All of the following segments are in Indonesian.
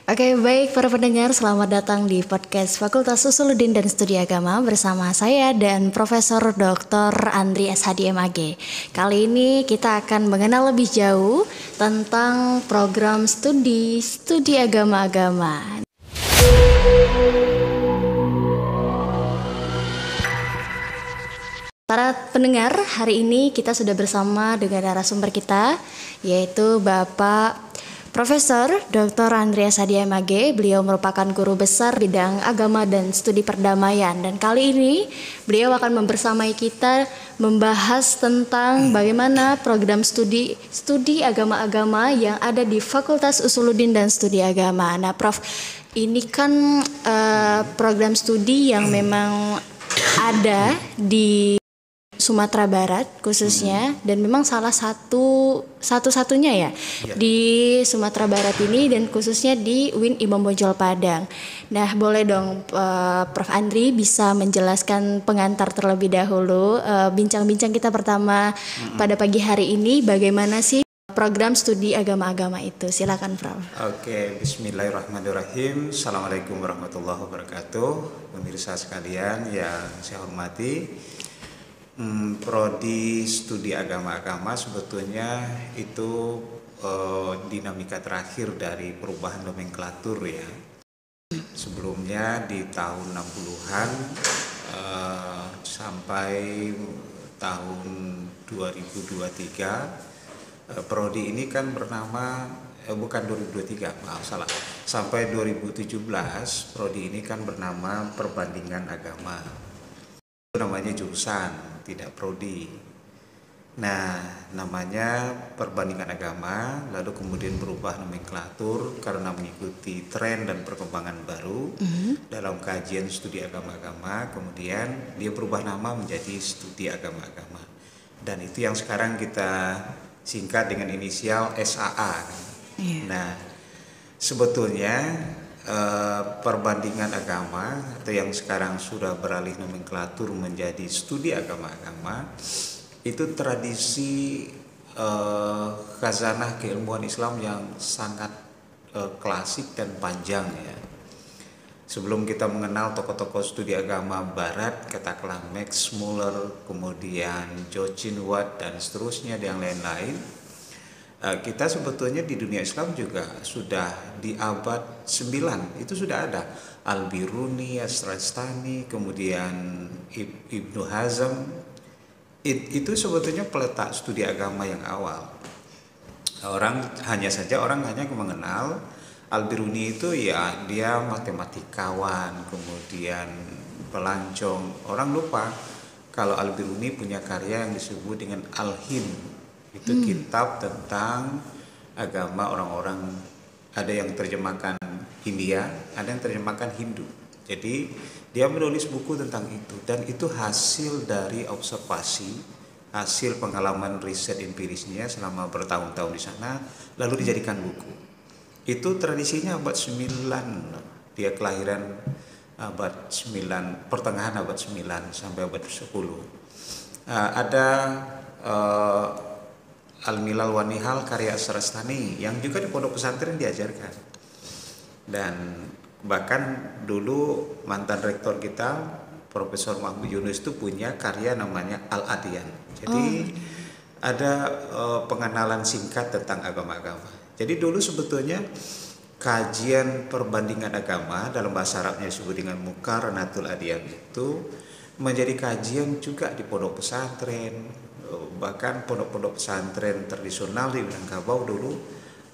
Oke, baik para pendengar, selamat datang di podcast Fakultas Usuluddin dan Studi Agama bersama saya dan Profesor Dr. Andri S. Hadi MAG. Kali ini kita akan mengenal lebih jauh tentang program studi agama-agama. Para pendengar, hari ini kita sudah bersama dengan narasumber kita, yaitu Bapak Profesor Dr. Andreas Hadi MAG. Beliau merupakan guru besar bidang agama dan studi perdamaian. Dan kali ini beliau akan membersamai kita membahas tentang bagaimana program studi agama-agama yang ada di Fakultas Usuluddin dan Studi Agama. Nah, Prof, ini kan program studi yang memang ada di Sumatera Barat khususnya, dan memang salah satu-satunya ya di Sumatera Barat ini, dan khususnya di UIN Imam Bonjol Padang. Nah, boleh dong Prof. Andri bisa menjelaskan pengantar terlebih dahulu bincang-bincang kita pertama pada pagi hari ini, bagaimana sih program studi agama-agama itu? Silakan Prof. Oke, bismillahirrahmanirrahim. Assalamualaikum warahmatullahi wabarakatuh. Pemirsa sekalian yang saya hormati, Prodi studi agama-agama sebetulnya itu dinamika terakhir dari perubahan nomenklatur ya. Sebelumnya di tahun 60-an sampai tahun 2023, Prodi ini kan bernama bukan 2023, maaf salah. Sampai 2017 Prodi ini kan bernama Perbandingan Agama. Itu namanya jurusan, tidak prodi. Nah, namanya Perbandingan Agama, lalu kemudian berubah nomenklatur karena mengikuti tren dan perkembangan baru dalam kajian studi agama-agama. Kemudian dia berubah nama menjadi Studi Agama-agama. Dan itu yang sekarang kita singkat dengan inisial SAA. Nah, sebetulnya perbandingan agama atau yang sekarang sudah beralih nomenklatur menjadi studi agama-agama itu tradisi khazanah keilmuan Islam yang sangat klasik dan panjang ya. Sebelum kita mengenal tokoh-tokoh studi agama Barat, katakanlah Max Muller, kemudian Joachim Watt dan seterusnya dan yang lain-lain, kita sebetulnya di dunia Islam juga sudah di abad 9 itu sudah ada Al-Biruni, As-Rastani, kemudian Ibnu Hazm. Itu sebetulnya peletak studi agama yang awal. Orang hanya mengenal Al-Biruni itu ya dia matematikawan, kemudian pelancong. Orang lupa kalau Al-Biruni punya karya yang disebut dengan Al-Hind. Itu kitab tentang agama orang-orang, ada yang terjemahkan India, ada yang terjemahkan Hindu. Jadi dia menulis buku tentang itu, dan itu hasil dari observasi, hasil pengalaman riset empirisnya selama bertahun-tahun di sana, lalu dijadikan buku. Itu tradisinya abad 9, dia kelahiran abad 9, pertengahan abad 9 sampai abad 10. Ada Al-Milal wa Nihal karya As-Rastani yang juga di pondok pesantren diajarkan. Dan bahkan dulu mantan rektor kita Profesor Mahmud Yunus itu punya karya namanya Al-Adiyan. Jadi ada pengenalan singkat tentang agama-agama. Jadi dulu sebetulnya kajian perbandingan agama, dalam bahasa Arabnya disebut dengan Muqaranatul Adiyan, itu menjadi kajian juga di pondok pesantren. Bahkan pondok-pondok pesantren tradisional di Minangkabau dulu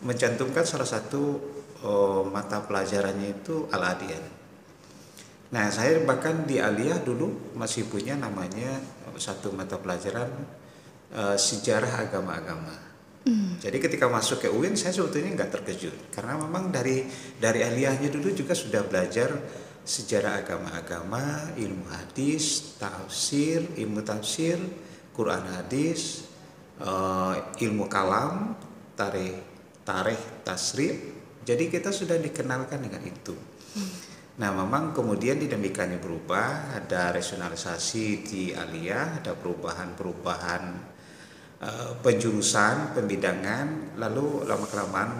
mencantumkan salah satu mata pelajarannya itu Al-Adiyan. Nah, saya bahkan di Aliyah dulu masih punya namanya satu mata pelajaran sejarah agama-agama. Jadi ketika masuk ke UIN saya sebetulnya nggak terkejut, karena memang dari Aliyahnya dulu juga sudah belajar sejarah agama-agama, ilmu hadis, tafsir, ilmu tafsir, Quran hadis, ilmu kalam, tarikh, tasrif. Jadi kita sudah dikenalkan dengan itu. Nah, memang kemudian dinamikanya berubah, ada rasionalisasi di Aliyah, ada perubahan penjurusan, pembidangan, lalu lama-kelamaan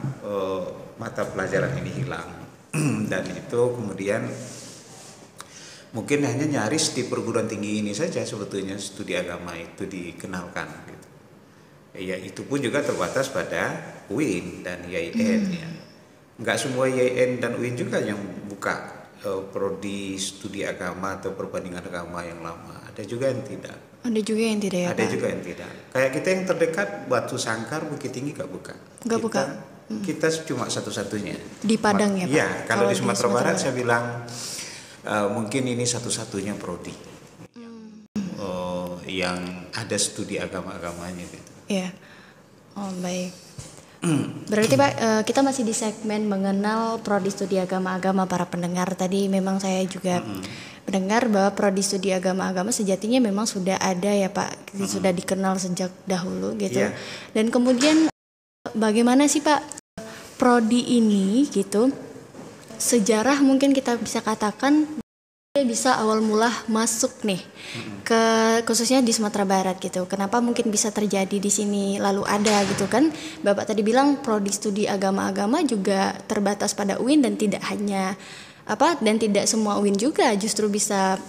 mata pelajaran ini hilang. Dan itu kemudian mungkin hanya nyaris di perguruan tinggi ini saja sebetulnya studi agama itu dikenalkan gitu. Ya itu pun juga terbatas pada UIN dan IAIN ya. Enggak semua IAIN dan UIN juga yang buka prodi studi agama atau perbandingan agama yang lama. Ada juga yang tidak. Ada juga yang tidak ya, Ada Pak? juga yang tidak. Kayak kita yang terdekat Batu Sangkar Bukit Tinggi gak buka. Nggak buka. Kita cuma satu-satunya. Di Padang ya, Pak? Iya, kalau di di Sumatera Sumatera Barat Barat. saya bilang mungkin ini satu-satunya prodi yang ada studi agama-agamanya gitu. Iya. Oh, baik. Berarti Pak, kita masih di segmen mengenal prodi studi agama-agama para pendengar. Tadi memang saya juga mendengar bahwa prodi studi agama-agama sejatinya memang sudah ada ya Pak, sudah dikenal sejak dahulu gitu. Iya. Dan kemudian bagaimana sih Pak prodi ini gitu? Sejarah mungkin kita bisa katakan dia bisa awal mula masuk nih ke khususnya di Sumatera Barat gitu. Kenapa mungkin bisa terjadi di sini lalu ada gitu kan? Bapak tadi bilang prodi studi agama-agama juga terbatas pada UIN dan tidak hanya dan tidak semua UIN juga justru bisa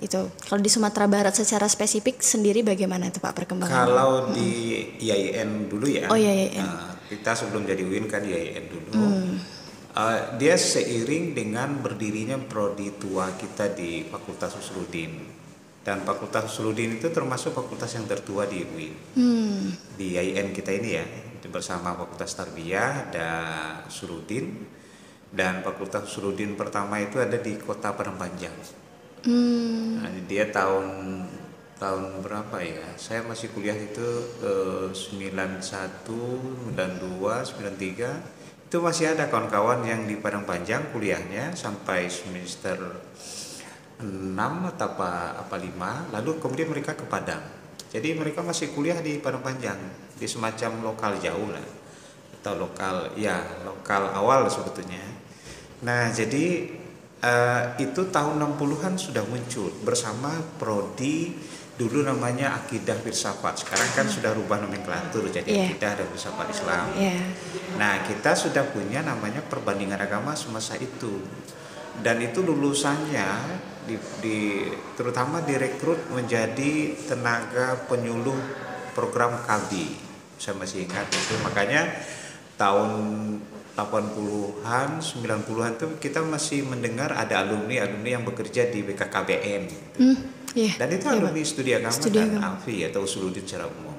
itu. Kalau di Sumatera Barat secara spesifik sendiri bagaimana itu Pak perkembangan? Kalau di IAIN dulu ya. Oh iya, IAIN. Kita sebelum jadi UIN kan IAIN dulu. Dia seiring dengan berdirinya prodi tua kita di Fakultas Usuluddin. Dan Fakultas Usuluddin itu termasuk fakultas yang tertua di UIN. Di IAIN kita ini ya, itu bersama Fakultas Tarbiyah dan Usuluddin. Dan Fakultas Usuluddin pertama itu ada di Kota Padang Panjang. Nah, dia tahun berapa ya? Saya masih kuliah itu 91, 92, 93. Itu masih ada kawan-kawan yang di Padang Panjang kuliahnya sampai semester 6 atau apa 5, lalu kemudian mereka ke Padang. Jadi mereka masih kuliah di Padang Panjang, di semacam lokal jauh lah, atau lokal awal sebetulnya. Nah jadi itu tahun 60-an sudah muncul bersama prodi dulu namanya Akidah Filsafat. Sekarang kan sudah rubah nomenklatur jadi Akidah dan Filsafat Islam. Nah, kita sudah punya namanya perbandingan agama semasa itu. Dan itu lulusannya terutama direkrut menjadi tenaga penyuluh program KABI. Saya masih ingat itu. Makanya tahun 80-an, 90-an itu kita masih mendengar ada alumni yang bekerja di BKKBN gitu. Dan itu alumni studi agama dan AFI atau Usuluddin secara umum.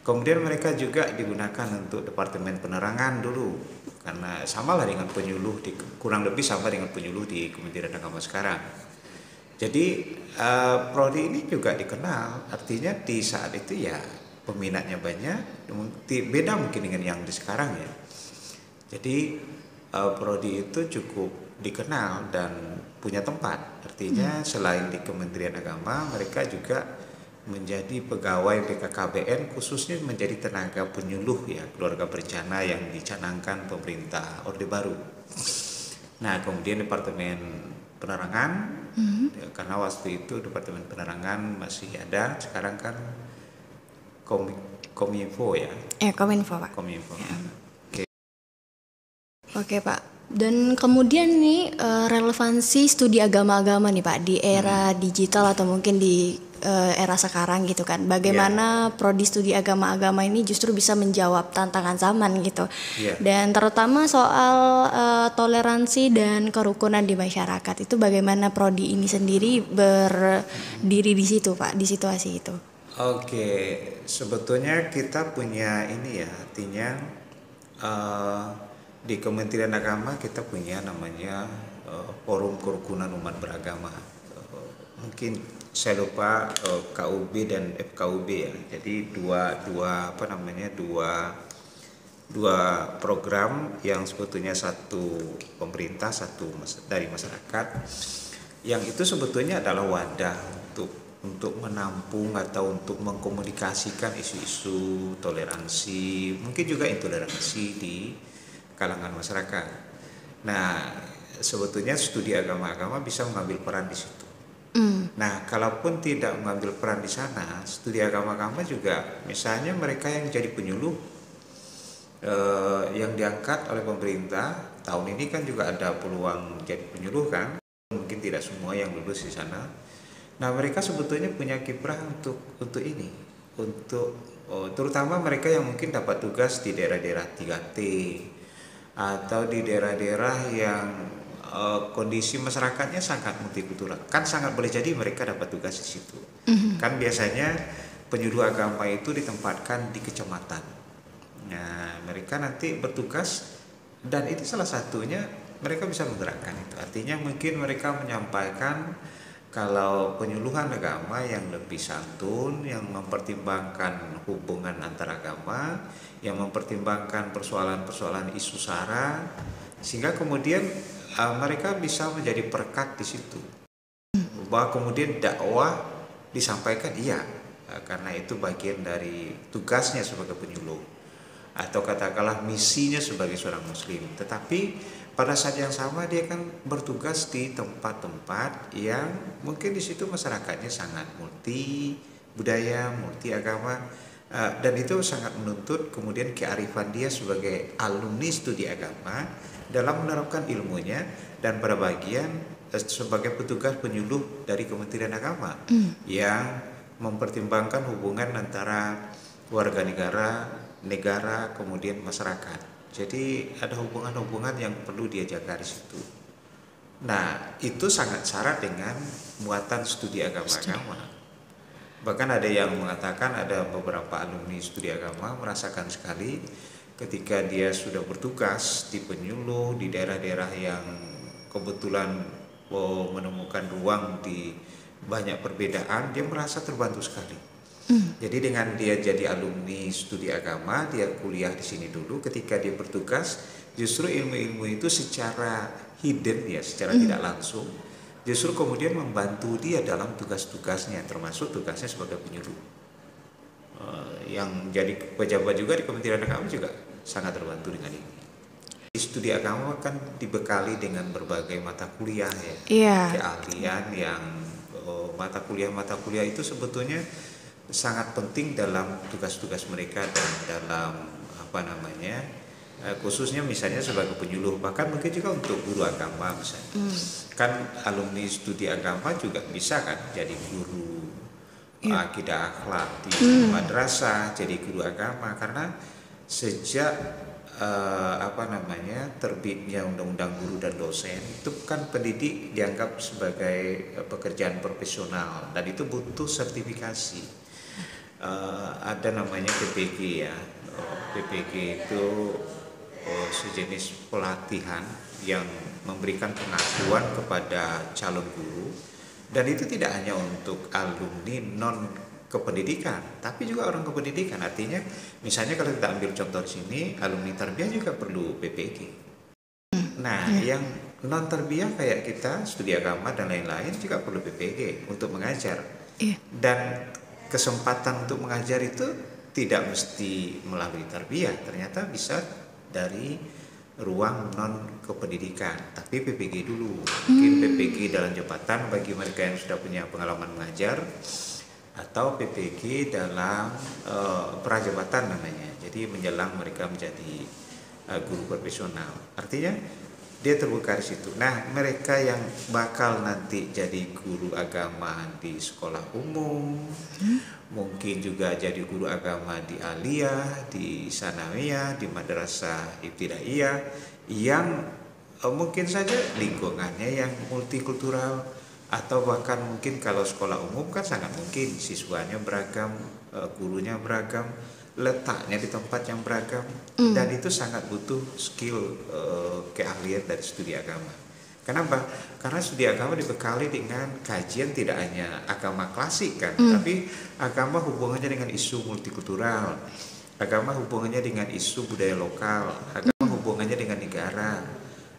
Kemudian mereka juga digunakan untuk Departemen Penerangan dulu, karena samalah dengan penyuluh kurang lebih sama dengan penyuluh di Kementerian Agama sekarang. Jadi prodi ini juga dikenal, artinya di saat itu ya peminatnya banyak, beda mungkin dengan yang di sekarang ya. Jadi prodi itu cukup dikenal dan punya tempat. Artinya selain di Kementerian Agama, mereka juga menjadi pegawai BKKBN khususnya menjadi tenaga penyuluh ya keluarga berencana yang dicanangkan pemerintah Orde Baru. Nah kemudian Departemen Penerangan ya, karena waktu itu Departemen Penerangan masih ada, sekarang kan Kominfo ya. Kominfo Pak. Kominfo. Ya. Oke Pak. Dan kemudian nih relevansi studi agama-agama nih Pak di era digital atau mungkin di era sekarang gitu kan. Bagaimana prodi studi agama-agama ini justru bisa menjawab tantangan zaman gitu. Dan terutama soal toleransi dan kerukunan di masyarakat. Itu bagaimana prodi ini sendiri berdiri di situ Pak, di situasi itu. Oke, sebetulnya kita punya ini ya, artinya di Kementerian Agama kita punya namanya Forum Kerukunan Umat Beragama. Mungkin saya lupa KUB dan FKUB ya. Jadi dua program yang sebetulnya satu pemerintah, satu dari masyarakat. Yang itu sebetulnya adalah wadah untuk menampung atau untuk mengkomunikasikan isu-isu toleransi, mungkin juga intoleransi di kalangan masyarakat. Nah, sebetulnya studi agama-agama bisa mengambil peran di situ. Nah, kalaupun tidak mengambil peran di sana, studi agama-agama juga, misalnya mereka yang jadi penyuluh yang diangkat oleh pemerintah tahun ini kan juga ada peluang jadi penyuluh kan, mungkin tidak semua yang lulus di sana. Nah, mereka sebetulnya punya kiprah untuk ini, untuk terutama mereka yang mungkin dapat tugas di daerah-daerah 3T atau di daerah-daerah yang kondisi masyarakatnya sangat multikultural. Kan sangat boleh jadi mereka dapat tugas di situ. Kan biasanya penyuluh agama itu ditempatkan di kecamatan. Nah, mereka nanti bertugas dan itu salah satunya mereka bisa menggerakkan itu. Artinya mungkin mereka menyampaikan kalau penyuluhan agama yang lebih santun, yang mempertimbangkan hubungan antar agama, yang mempertimbangkan persoalan-persoalan isu sara, sehingga kemudian mereka bisa menjadi perekat di situ. Bahwa kemudian dakwah disampaikan karena itu bagian dari tugasnya sebagai penyuluh atau katakanlah misinya sebagai seorang muslim. Tetapi pada saat yang sama dia kan bertugas di tempat-tempat yang mungkin di situ masyarakatnya sangat multi budaya, multi agama, dan itu sangat menuntut kemudian kearifan dia sebagai alumni studi agama dalam menerapkan ilmunya dan pada bagian sebagai petugas penyuluh dari Kementerian Agama yang mempertimbangkan hubungan antara warga negara kemudian masyarakat. Jadi ada hubungan-hubungan yang perlu dia jaga di situ. Nah, itu sangat syarat dengan muatan studi agama-agama. Bahkan ada yang mengatakan ada beberapa alumni studi agama merasakan sekali ketika dia sudah bertugas di penyuluh di daerah-daerah yang kebetulan menemukan ruang di banyak perbedaan, dia merasa terbantu sekali. Jadi dengan dia jadi alumni studi agama, dia kuliah di sini dulu, ketika dia bertugas, justru ilmu-ilmu itu secara hidden ya, secara tidak langsung, justru kemudian membantu dia dalam tugas-tugasnya, termasuk tugasnya sebagai penyuluh. Yang jadi pejabat juga di Kementerian Agama juga sangat terbantu dengan ini. Studi agama kan dibekali dengan berbagai mata kuliah ya, keahlian yang mata kuliah itu sebetulnya sangat penting dalam tugas-tugas mereka dan dalam khususnya misalnya sebagai penyuluh, bahkan mungkin juga untuk guru agama misalnya. Kan alumni studi agama juga bisa kan jadi guru akidah akhlak di madrasah, jadi guru agama, karena sejak terbitnya undang-undang guru dan dosen itu kan pendidik dianggap sebagai pekerjaan profesional dan itu butuh sertifikasi. Ada namanya PPG ya. PPG itu sejenis pelatihan yang memberikan pengakuan kepada calon guru, dan itu tidak hanya untuk alumni non kependidikan tapi juga orang kependidikan. Artinya misalnya kalau kita ambil contoh di sini, alumni tarbiyah juga perlu PPG. Nah, yang non tarbiyah kayak kita studi agama dan lain-lain juga perlu PPG untuk mengajar. Dan kesempatan untuk mengajar itu tidak mesti melalui tarbiyah, ternyata bisa dari ruang non kependidikan, tapi PPG dulu. Mungkin PPG dalam jabatan bagi mereka yang sudah punya pengalaman mengajar, atau PPG dalam prajabatan namanya, jadi menjelang mereka menjadi guru profesional. Artinya dia terbuka di situ. Nah, mereka yang bakal nanti jadi guru agama di sekolah umum, mungkin juga jadi guru agama di aliyah, di sanawiyah, di madrasah ibtidaiyah, yang mungkin saja lingkungannya yang multikultural, atau bahkan mungkin kalau sekolah umum kan sangat mungkin siswanya beragam, gurunya beragam, letaknya di tempat yang beragam, dan itu sangat butuh skill keahlian dari studi agama. Kenapa? Karena studi agama dibekali dengan kajian tidak hanya agama klasik kan, tapi agama hubungannya dengan isu multikultural, agama hubungannya dengan isu budaya lokal, agama hubungannya dengan negara,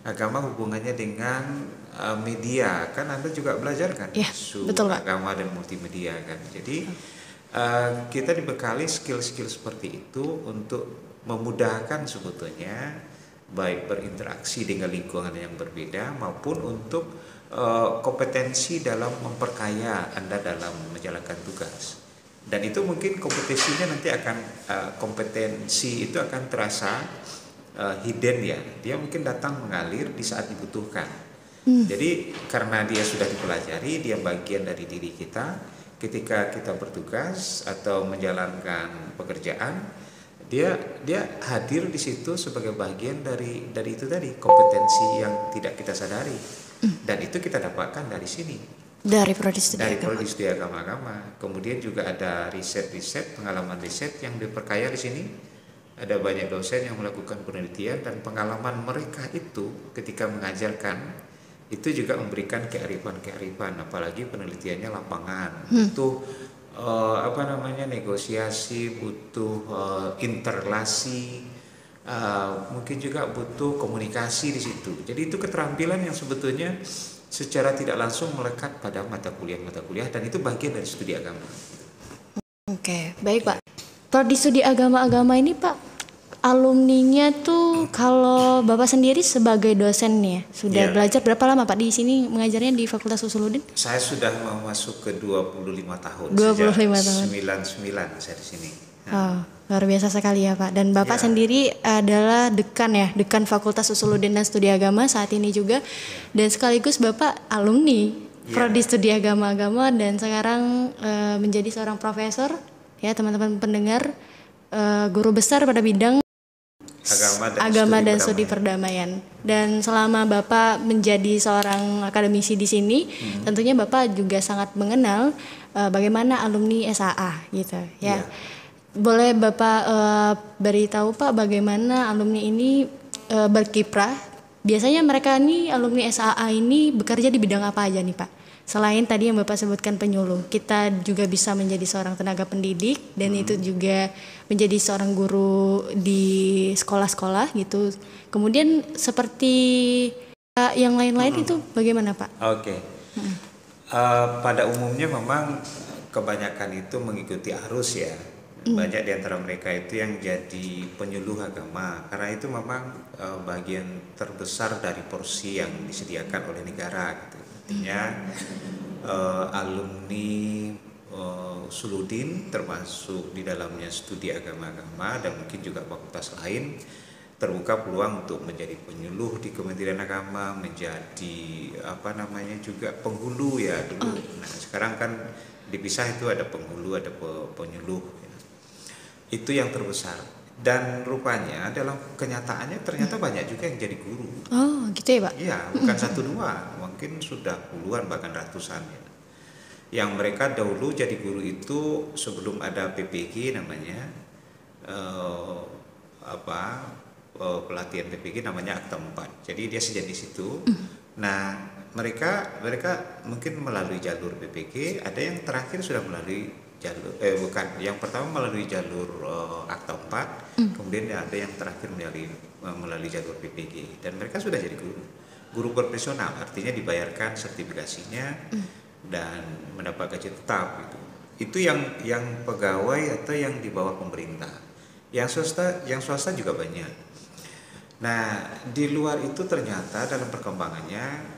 agama hubungannya dengan media. Kan Anda juga belajar kan isu agama dan multimedia kan. Jadi kita dibekali skill-skill seperti itu untuk memudahkan sebetulnya baik berinteraksi dengan lingkungan yang berbeda maupun untuk kompetensi dalam memperkaya Anda dalam menjalankan tugas. Dan itu mungkin kompetisinya nanti akan kompetensi itu akan terasa hidden ya, dia mungkin datang mengalir di saat dibutuhkan. Jadi karena dia sudah dipelajari, dia bagian dari diri kita. Ketika kita bertugas atau menjalankan pekerjaan, dia hadir di situ sebagai bagian dari itu tadi, kompetensi yang tidak kita sadari. Dan itu kita dapatkan dari sini. Dari prodi studi Dari agama. prodi studi agama. Kemudian juga ada riset-riset, pengalaman riset yang diperkaya di sini. Ada banyak dosen yang melakukan penelitian dan pengalaman mereka itu ketika mengajarkan itu juga memberikan kearifan, apalagi penelitiannya lapangan, butuh negosiasi, butuh interlasi, mungkin juga butuh komunikasi di situ. Jadi itu keterampilan yang sebetulnya secara tidak langsung melekat pada mata kuliah dan itu bagian dari studi agama. Oke, baik Pak. Prodi studi agama-agama ini Pak, alumninya tuh kalau Bapak sendiri sebagai dosen nih ya, sudah belajar berapa lama Pak di sini mengajarnya di Fakultas Usuluddin? Saya sudah masuk ke 25 tahun. 25 tahun. 99 saya di sini. Oh, luar biasa sekali ya Pak. Dan Bapak sendiri adalah dekan Fakultas Usuluddin dan Studi Agama saat ini juga. Dan sekaligus Bapak alumni Prodi Studi Agama-agama dan sekarang menjadi seorang profesor ya teman-teman pendengar, guru besar pada bidang agama dan studi perdamaian. Dan selama Bapak menjadi seorang akademisi di sini, tentunya Bapak juga sangat mengenal bagaimana alumni SAA gitu ya. Boleh Bapak beritahu Pak bagaimana alumni ini berkiprah? Biasanya mereka ini alumni SAA ini bekerja di bidang apa aja nih Pak? Selain tadi yang Bapak sebutkan penyuluh, kita juga bisa menjadi seorang tenaga pendidik dan itu juga menjadi seorang guru di sekolah-sekolah gitu. Kemudian seperti yang lain-lain itu bagaimana Pak? Oke. Pada umumnya memang kebanyakan itu mengikuti arus ya. Banyak di antara mereka itu yang jadi penyuluh agama karena itu memang bagian terbesar dari porsi yang disediakan oleh negara gitu. Artinya alumni Usuluddin termasuk di dalamnya studi agama-agama dan mungkin juga fakultas lain terbuka peluang untuk menjadi penyuluh di Kementerian Agama, menjadi juga penghulu ya dulu. Nah, sekarang kan dipisah itu ada penghulu, ada penyuluh. Itu yang terbesar. Dan rupanya dalam kenyataannya ternyata banyak juga yang jadi guru. Oh gitu ya Pak? Iya, bukan satu dua, mungkin sudah puluhan bahkan ratusan ya. Yang mereka dahulu jadi guru itu sebelum ada PPG namanya pelatihan PPG namanya Akta 4. Jadi dia sejenis itu. Nah, mereka mungkin melalui jalur PPG, ada yang terakhir sudah melalui jalur yang pertama melalui jalur Akta 4, kemudian ada yang terakhir melalui jalur PPG dan mereka sudah jadi guru profesional, artinya dibayarkan sertifikasinya dan mendapat gaji tetap gitu. Itu yang pegawai atau yang di bawah pemerintah. Yang swasta juga banyak. Nah, di luar itu ternyata dalam perkembangannya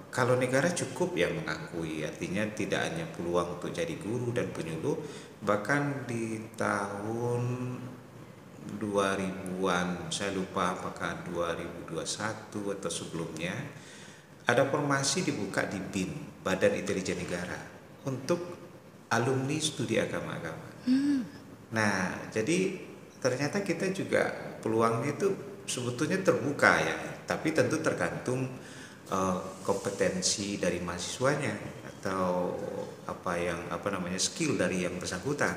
kalau negara cukup yang mengakui, artinya tidak hanya peluang untuk jadi guru dan penyuluh, bahkan di tahun 2000-an, saya lupa apakah 2021 atau sebelumnya, ada formasi dibuka di BIN, Badan Intelijen Negara, untuk alumni studi agama-agama. Nah, jadi ternyata kita juga peluangnya itu sebetulnya terbuka ya, tapi tentu tergantung kompetensi dari mahasiswanya atau skill dari yang bersangkutan.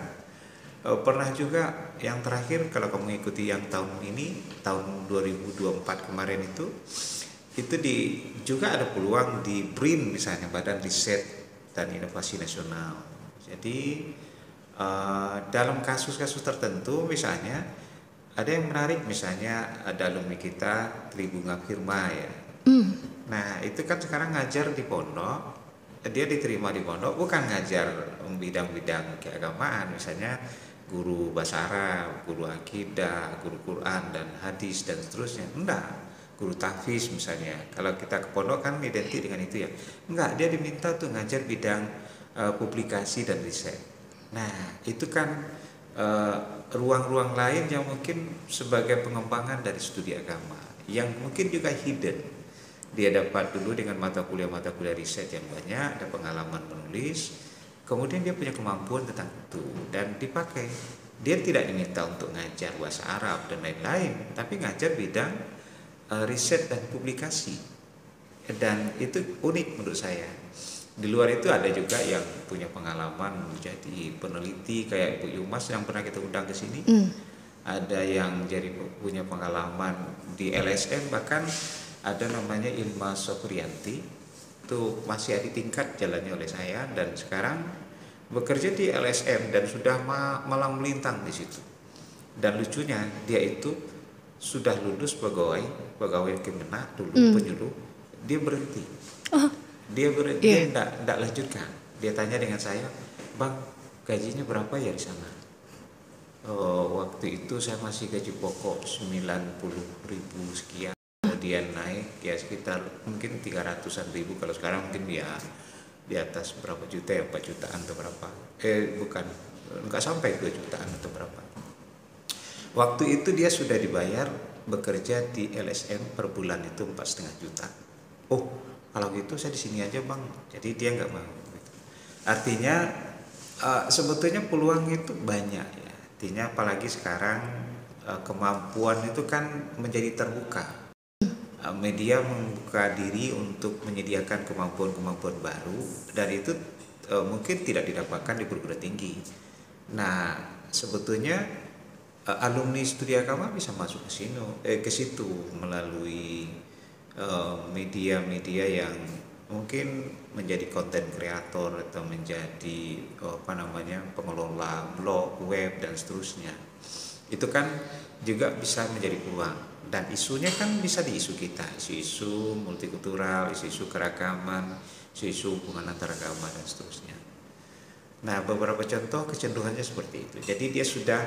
Pernah juga yang terakhir kalau kamu ikuti yang tahun ini, tahun 2024 kemarin itu juga ada peluang di BRIN misalnya, Badan Riset dan Inovasi Nasional. Jadi dalam kasus-kasus tertentu misalnya ada yang menarik, misalnya ada alumni kita Tribunga Firma ya. Nah itu kan sekarang ngajar di pondok, dia diterima di pondok bukan ngajar bidang-bidang keagamaan, misalnya guru bahasa Arab, guru akidah, guru Quran dan hadis dan seterusnya. Enggak, guru tahfiz misalnya. Kalau kita ke pondok kan identik dengan itu ya. Enggak, dia diminta tuh ngajar bidang publikasi dan riset. Nah itu kan ruang-ruang lain yang mungkin sebagai pengembangan dari studi agama yang mungkin juga hidden. Dia dapat dulu dengan mata kuliah riset yang banyak, ada pengalaman menulis, kemudian dia punya kemampuan tentang itu dan dipakai. Dia tidak diminta untuk ngajar bahasa Arab dan lain-lain, tapi ngajar bidang riset dan publikasi. Dan itu unik menurut saya. Di luar itu ada juga yang punya pengalaman menjadi peneliti kayak Bu Yumas yang pernah kita undang ke sini. Ada yang jadi punya pengalaman di LSM, bahkan ada namanya Ilma Sofrianti, itu masih ada tingkat jalannya oleh saya dan sekarang bekerja di LSM dan sudah malang melintang di situ. Dan lucunya dia itu sudah lulus pegawai Kemenak dulu, penyuluh, dia berhenti. Dia tidak lanjutkan. Dia tanya dengan saya, "Bang, gajinya berapa ya di sana?" Waktu itu saya masih gaji pokok 90.000 sekian. Kemudian naik ya sekitar mungkin 300-an ribu. Kalau sekarang mungkin ya di atas berapa juta ya, 4 jutaan atau berapa. Bukan, enggak sampai 2 jutaan atau berapa. Waktu itu dia sudah dibayar bekerja di LSM per bulan itu 4,5 juta. Oh, kalau gitu saya di sini aja Bang. Jadi dia nggak mau. Artinya sebetulnya peluang itu banyak ya. Artinya apalagi sekarang kemampuan itu kan menjadi terbuka. Media membuka diri untuk menyediakan kemampuan-kemampuan baru dan itu mungkin tidak didapatkan di perguruan tinggi. Nah, sebetulnya alumni studi agama bisa masuk ke situ melalui media-media yang mungkin menjadi konten kreator atau menjadi pengelola blog, web dan seterusnya. Itu kan juga bisa menjadi peluang dan isunya kan bisa di isu kita, isu multikultural, isu keragaman, isu hubungan antar agama dan seterusnya. Nah, beberapa contoh kecenderungannya seperti itu. Jadi dia sudah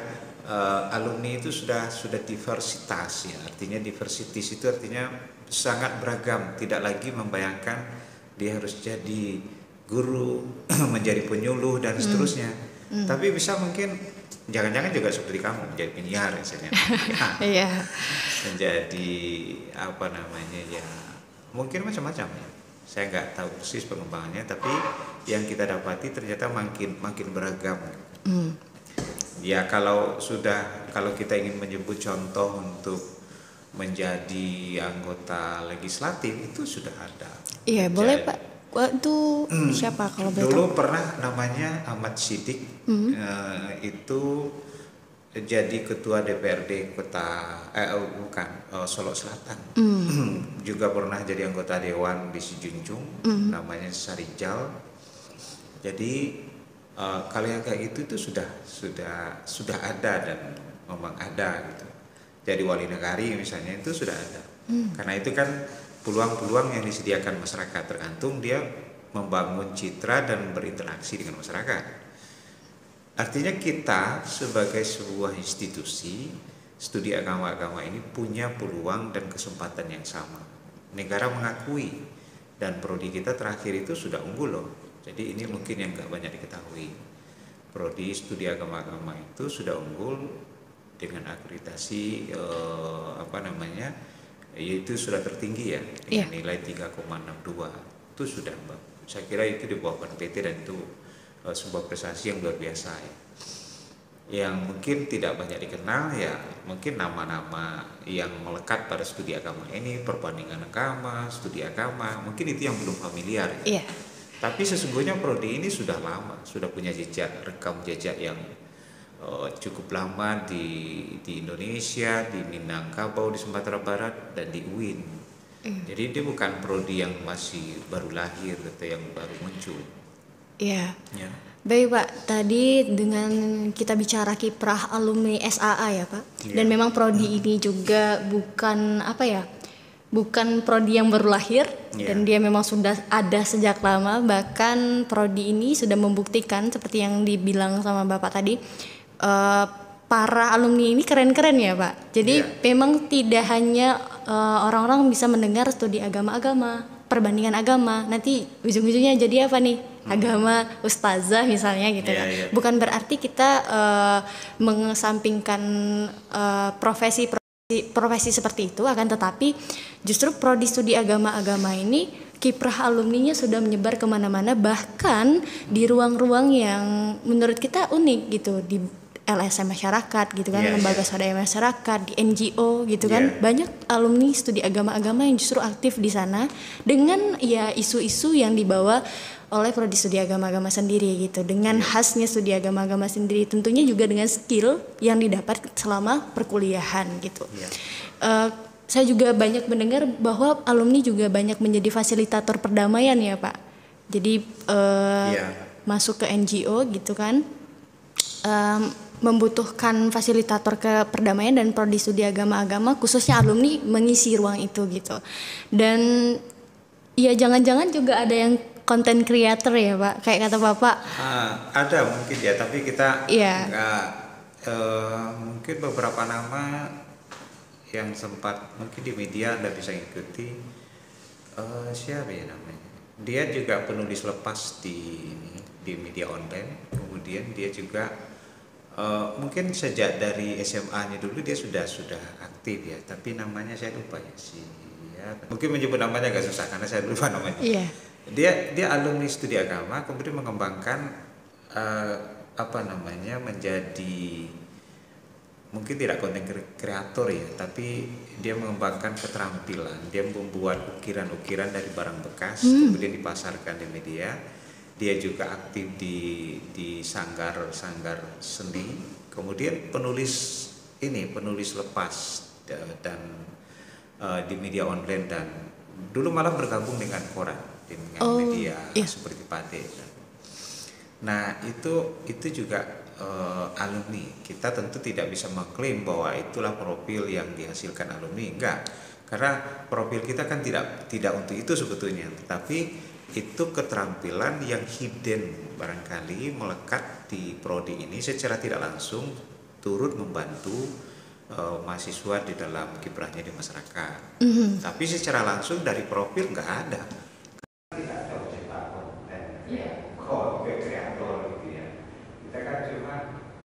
alumni itu sudah diversitas ya. Artinya diversitas itu artinya sangat beragam, tidak lagi membayangkan dia harus jadi guru, menjadi penyuluh dan seterusnya. Tapi bisa mungkin jangan-jangan juga seperti kamu menjadi penyiar misalnya. Iya. Menjadi ya mungkin macam-macam ya. Saya nggak tahu persis pengembangannya, tapi yang kita dapati ternyata makin beragam. Ya kalau kita ingin menyebut contoh untuk menjadi anggota legislatif itu sudah ada. Iya, boleh Pak. Itu siapa kalau boleh tahu? Dulu pernah namanya Ahmad Siddiq, itu jadi ketua DPRD Solo Selatan. Juga pernah jadi anggota dewan di Sijunjung, namanya Sarijal. Jadi kalau yang kayak itu sudah ada dan memang ada gitu. Jadi wali negari misalnya itu sudah ada. Karena itu kan peluang-peluang yang disediakan masyarakat, tergantung dia membangun citra dan berinteraksi dengan masyarakat. Artinya kita sebagai sebuah institusi studi agama-agama ini punya peluang dan kesempatan yang sama. Negara mengakui dan prodi kita terakhir itu sudah unggul loh. Jadi ini mungkin yang nggak banyak diketahui. Prodi studi agama-agama itu sudah unggul dengan akreditasi yaitu sudah tertinggi ya dengan nilai 3,62. Itu sudah, saya kira itu di bawah PT dan itu sebuah prestasi yang luar biasa ya. Yang mungkin tidak banyak dikenal ya mungkin nama-nama yang melekat pada studi agama ini, perbandingan agama, studi agama, mungkin itu yang belum familiar ya. Tapi sesungguhnya prodi ini sudah lama, sudah punya rekam jejak yang cukup lama di Indonesia, di Minangkabau, di Sumatera Barat dan di UIN. Jadi dia bukan prodi yang masih baru lahir atau yang baru muncul. Iya. Ya. Baik Pak, tadi dengan kita bicara kiprah alumni SAA ya Pak. Dan memang prodi ini juga bukan prodi yang baru lahir dan dia memang sudah ada sejak lama. Bahkan prodi ini sudah membuktikan seperti yang dibilang sama Bapak tadi, para alumni ini keren-keren ya Pak. Jadi memang tidak hanya orang-orang bisa mendengar studi agama-agama, perbandingan agama, nanti ujung-ujungnya jadi apa nih? agama ustazah misalnya gitu Iya, kan. iya. Bukan berarti kita mengesampingkan profesi seperti itu, akan tetapi justru prodi studi agama-agama ini kiprah alumninya sudah menyebar kemana-mana, bahkan di ruang-ruang yang menurut kita unik gitu, di LSM masyarakat gitu kan, Iya, lembaga iya. swadaya masyarakat, di NGO gitu kan, Iya. banyak alumni studi agama-agama yang justru aktif di sana dengan ya isu-isu yang dibawa oleh prodi studi agama-agama sendiri gitu, dengan khasnya studi agama-agama sendiri, tentunya juga dengan skill yang didapat selama perkuliahan gitu. Iya. Saya juga banyak mendengar bahwa alumni juga banyak menjadi fasilitator perdamaian ya Pak. Jadi Iya. masuk ke NGO gitu kan, membutuhkan fasilitator ke perdamaian, dan prodi studi agama-agama khususnya alumni mengisi ruang itu gitu. Dan ya jangan-jangan juga ada yang konten creator ya Pak, kayak kata Bapak. Ada mungkin ya, tapi kita Iya. nggak, mungkin beberapa nama yang sempat mungkin di media Anda bisa ikuti. Siapa ya namanya? Dia juga penulis lepas di media online. Kemudian dia juga mungkin sejak dari SMA-nya dulu dia sudah aktif ya, tapi namanya saya lupa ya, mungkin menyebut namanya agak susah karena saya lupa namanya. Iya. Dia alumni studi agama, kemudian mengembangkan menjadi mungkin tidak konten kreator ya, tapi dia mengembangkan keterampilan. Dia membuat ukiran-ukiran dari barang bekas, kemudian dipasarkan di media. Dia juga aktif di sanggar seni, kemudian penulis lepas dan di media online, dan dulu malah bergabung dengan koran, dengan media seperti Pate. Nah itu juga alumni. Kita tentu tidak bisa mengklaim bahwa itulah profil yang dihasilkan alumni, enggak, karena profil kita kan tidak untuk itu sebetulnya, tetapi itu keterampilan yang hidden, barangkali melekat di prodi ini secara tidak langsung turut membantu mahasiswa di dalam kiprahnya di masyarakat. Tapi secara langsung dari profil nggak ada.